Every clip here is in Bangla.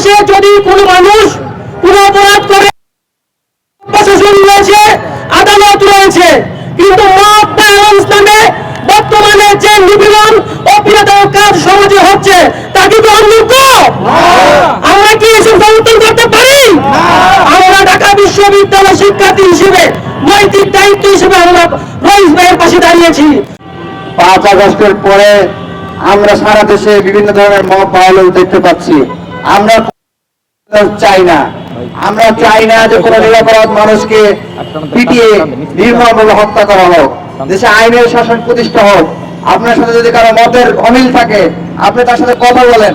বাংলাদেশে যদি কোনো মানুষ কোনো অপরাধ করে প্রশাসন রয়েছে, আদালত রয়েছে, কিন্তু মব ভায়োলেন্স নামে বর্তমানে যে নিপীড়ন ও পীড়াদায়ক কাজ সমাজে হচ্ছে তা কি অন্যজ্ঞ? আমরা কি এসব সমর্থন করতে পারি? আমরা ঢাকা বিশ্ববিদ্যালয় শিক্ষার্থী হিসেবে নৈতিক দায়িত্ব হিসেবে আমরা রইস ভাইয়ের পাশে দাঁড়িয়েছি। 5 আগস্টের পরে আমরা সারা দেশে বিভিন্ন ধরনের মব ভায়োলেন্স দেখতে পাচ্ছি। আমরা চাই না যে কোনো নিরপরাধ মানুষকে পিটিয়ে নির্মমভাবে হত্যা করা হোক। দেশে আইনের শাসন প্রতিষ্ঠা হোক। আপনার সাথে যদি কারো মতের অমিল থাকে, আপনি তার সাথে কথা বলেন,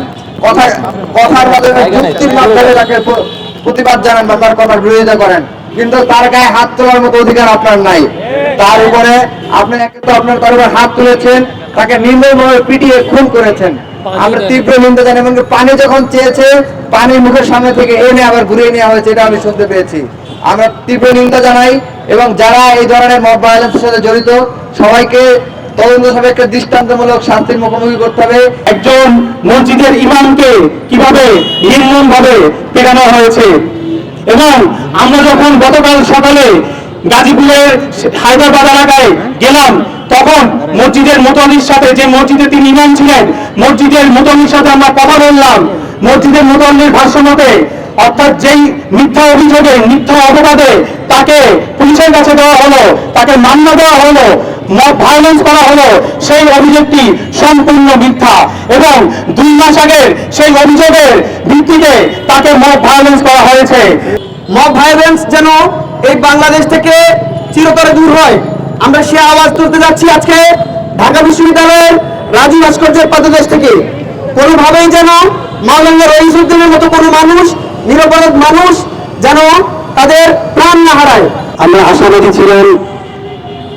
কথার মাধ্যমে যুক্তির মাধ্যমে তাকে প্রতিবাদ জানান বা তার কথার বিরোধিতা করেন, কিন্তু তার গায়ে হাত তোলার মতো অধিকার আপনার নাই। তার উপরে আপনি আপনার তার উপর হাত তুলেছেন, তাকে নির্মমভাবে পিটিয়ে খুন করেছেন। আমরা তীব্র নিন্দা জানাই। এবং পানি যখন চেয়েছে, পানির মুখের সামনে থেকে এনে আবার ঘুরিয়ে নেওয়া হয়েছে, এটা আমি শুনতে পেয়েছি। আমরা তীব্র নিন্দা জানাই এবং যারা এই ধরনের মব ভায়োলেন্সের সাথে জড়িত সবাইকে তদন্ত সাপেক্ষে দৃষ্টান্তমূলক শাস্তির মুখোমুখি করতে হবে। একজন মসজিদের ইমামকে কিভাবে নির্মমভাবে পেটানো হয়েছে, এবং আমরা যখন গতকাল সকালে গাজীপুরের হায়দ্রাবাদ এলাকায় গেলাম, তখন মসজিদের মুতল্লির সাথে, যে মসজিদে তিনি ইমাম ছিলেন, মসজিদের মুতল্লির সাথে আমরা কথা বললাম। মসজিদের মুতল্লির ভাষ্য মতে, অর্থাৎ যেই মিথ্যা অভিযোগে, মিথ্যা অপবাদে তাকে পুলিশের কাছে দেওয়া হলো, তাকে মামলা দেওয়া হলো, মব ভায়োলেন্স করা হলো, সেই অভিযোগটি সম্পূর্ণ মিথ্যা, এবং 2 মাস আগের সেই অভিযোগের ভিত্তিতে তাকে মব ভায়োলেন্স করা হয়েছে। মব ভায়োলেন্স যেন এই বাংলাদেশ থেকে চিরতরে দূর হয়, আমরা সে আওয়াজ তুলতে যাচ্ছি আজকে ঢাকা বিশ্ববিদ্যালয়ের রাজু ভাস্কর্যের পাদদেশ থেকে। কোনোভাবেই যেন মাওলানা রইসুদ্দিনের মতো কোনো মানুষ, নিরপরাধ মানুষ যেন তাদের প্রাণ না হারায়। আমরা আশাবাদী ছিলাম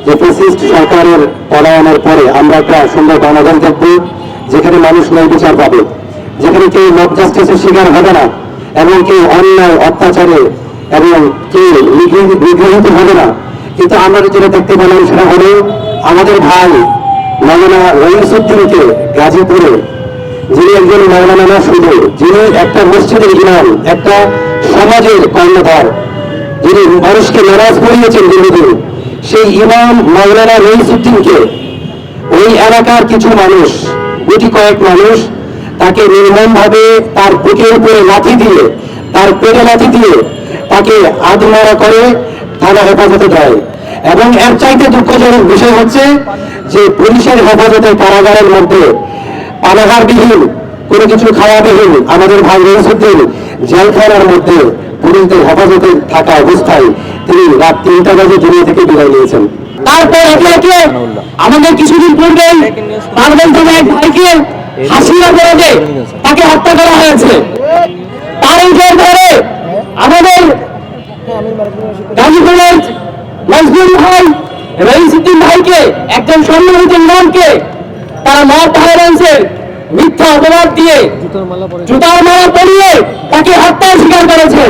যে ফ্যাসিস্ট সরকারের পলায়নের পরে আমরা একটা সুন্দর বাংলাদেশ দেখব, যেখানে মানুষ ন্যায় বিচার পাবে, যেখানে কেউ মব জাস্টিসের শিকার হবে না, এবং কেউ অন্যায় অত্যাচারে এবং কেউ নিগৃহীত হবে না। কিন্তু আমরা যেটা দেখতে পেলাম সেটা হলো আমাদের ভাই মাওলানা রইসুদ্দিনকে গাজীপুরে, যিনি একজন মাওলানা না শুধু, যিনি একটা মসজিদের ইমাম, একটা সমাজের কর্ণধার, যিনি মানুষকে নামাজ পড়িয়েছেন দীর্ঘদিন, সেই ইমাম মাওলানা রইসুদ্দিনকে ওই এলাকার কিছু মানুষ, গুটি কয়েক মানুষ, তাকে নির্মমভাবে তার বুকের উপরে লাথি দিয়ে, তার পেটে লাথি দিয়ে তাকে আধমরা করে থানা হেফাজতে দেয়। এবং এর চাইতে দুঃখজনক বিষয় হচ্ছে যে পুলিশের হেফাজতে কারাগারের মধ্যে পানাহারবিহীন, কোনো কিছু খাওয়াবিহীন আমাদের ভাই রইসুদ্দিন জেলখানার মধ্যে পুলিশদের হেফাজতে থাকা অবস্থায় তিনি রাত 3টা বাজে দুনিয়া থেকে বিদায় নিয়েছেন। তারপর একে একে আমাদের কিছুদিন পূর্বেই পারভেজ এক ভাইকে হাসির অপরাধে তাকে হত্যা করা হয়েছে। তার উপর ধরে আমাদের গাজীপুরের মজদুর ভাই রইসুদ্দিন ভাইকে, একজন সম্মানিত ইমামকে, তারা মব ভায়োলেন্সের মিথ্যা অপবাদ দিয়ে জুতার মালা পরিয়ে তাকে হত্যার শিকার করেছে।